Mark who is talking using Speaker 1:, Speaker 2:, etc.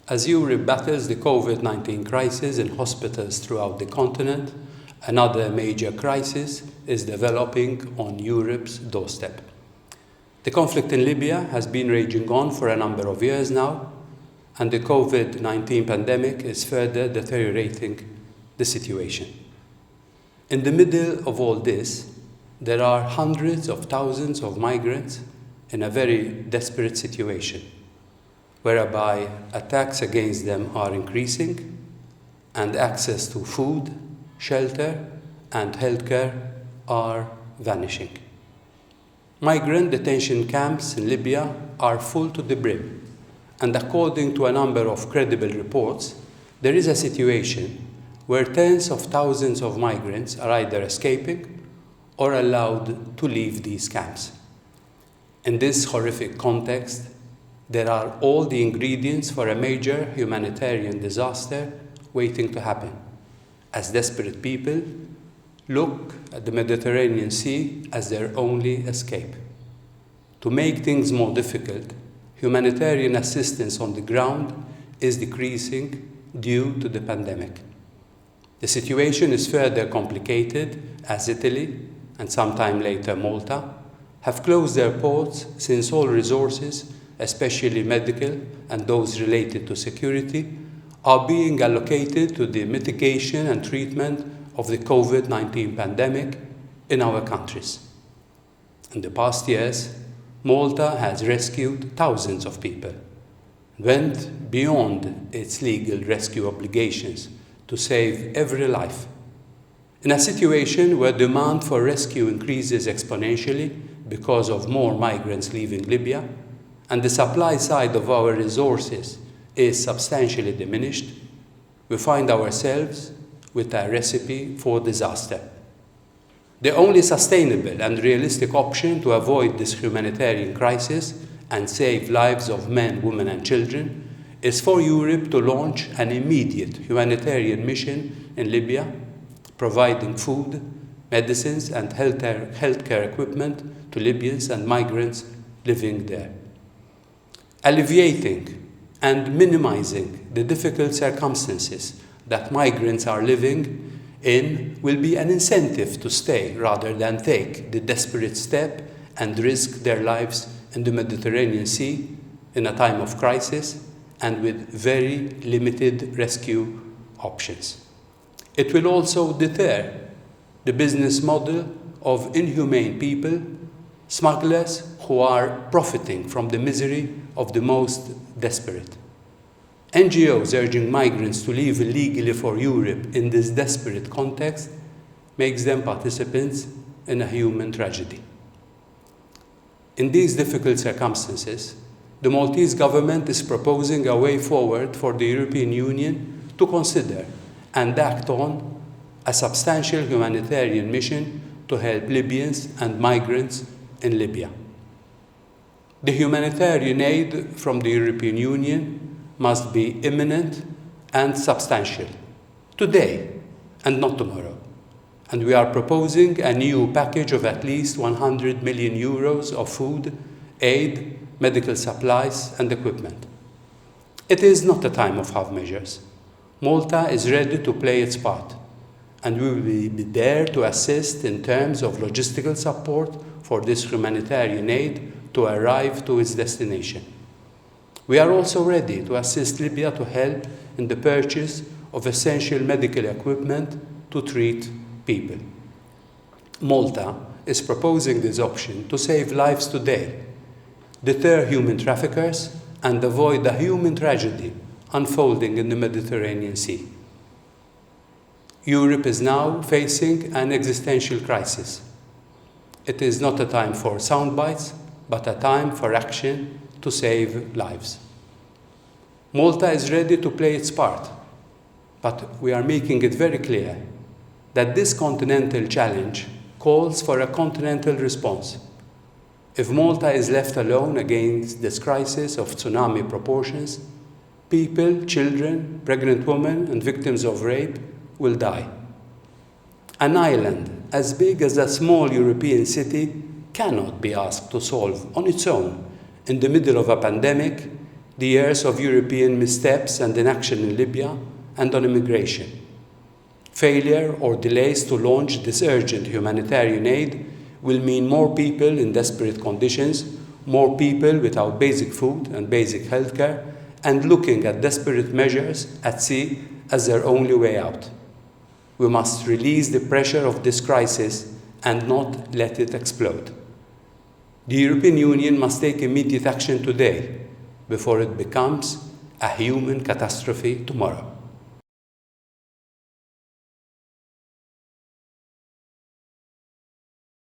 Speaker 1: As Europe battles the COVID-19 crisis in hospitals throughout the continent, another major crisis is developing on Europe's doorstep. The conflict in Libya has been raging on for a number of years now, and the COVID-19 pandemic is further deteriorating the situation. In the middle of all this, there are hundreds of thousands of migrants in a very desperate situation, whereby attacks against them are increasing and access to food, shelter, and healthcare are vanishing. Migrant detention camps in Libya are full to the brim, and according to a number of credible reports, there is a situation where tens of thousands of migrants are either escaping or allowed to leave these camps. In this horrific context, there are all the ingredients for a major humanitarian disaster waiting to happen, as desperate people look at the Mediterranean Sea as their only escape. To make things more difficult, humanitarian assistance on the ground is decreasing due to the pandemic. The situation is further complicated as Italy, and sometime later Malta, have closed their ports since all resources, especially medical and those related to security, are being allocated to the mitigation and treatment of the COVID-19 pandemic in our countries. In the past years, Malta has rescued thousands of people, went beyond its legal rescue obligations to save every life. In a situation where demand for rescue increases exponentially because of more migrants leaving Libya, and the supply side of our resources is substantially diminished, we find ourselves with a recipe for disaster. The only sustainable and realistic option to avoid this humanitarian crisis and save lives of men, women, and children is for Europe to launch an immediate humanitarian mission in Libya, providing food, medicines, and healthcare equipment to Libyans and migrants living there. Alleviating and minimizing the difficult circumstances that migrants are living in will be an incentive to stay rather than take the desperate step and risk their lives in the Mediterranean Sea in a time of crisis and with very limited rescue options. It will also deter the business model of inhumane people, smugglers who are profiting from the misery of the most desperate. NGOs urging migrants to leave illegally for Europe in this desperate context makes them participants in a human tragedy. In these difficult circumstances, the Maltese government is proposing a way forward for the European Union to consider and act on a substantial humanitarian mission to help Libyans and migrants in Libya. The humanitarian aid from the European Union must be imminent and substantial, today and not tomorrow. And we are proposing a new package of at least 100 million euros of food, aid, medical supplies, and equipment. It is not a time of half measures. Malta is ready to play its part, and we will be there to assist in terms of logistical support for this humanitarian aid to arrive to its destination. We are also ready to assist Libya to help in the purchase of essential medical equipment to treat people. Malta is proposing this option to save lives today, deter human traffickers, and avoid a human tragedy unfolding in the Mediterranean Sea. Europe is now facing an existential crisis. It is not a time for sound bites, but a time for action to save lives. Malta is ready to play its part, but we are making it very clear that this continental challenge calls for a continental response. If Malta is left alone against this crisis of tsunami proportions, people, children, pregnant women, and victims of rape will die. An island as big as a small European city cannot be asked to solve on its own, in the middle of a pandemic, the years of European missteps and inaction in Libya and on immigration. Failure or delays to launch this urgent humanitarian aid will mean more people in desperate conditions, more people without basic food and basic healthcare, and looking at desperate measures at sea as their only way out. We must release the pressure of this crisis and not let it explode. The European Union must take immediate action today before it becomes a human catastrophe tomorrow.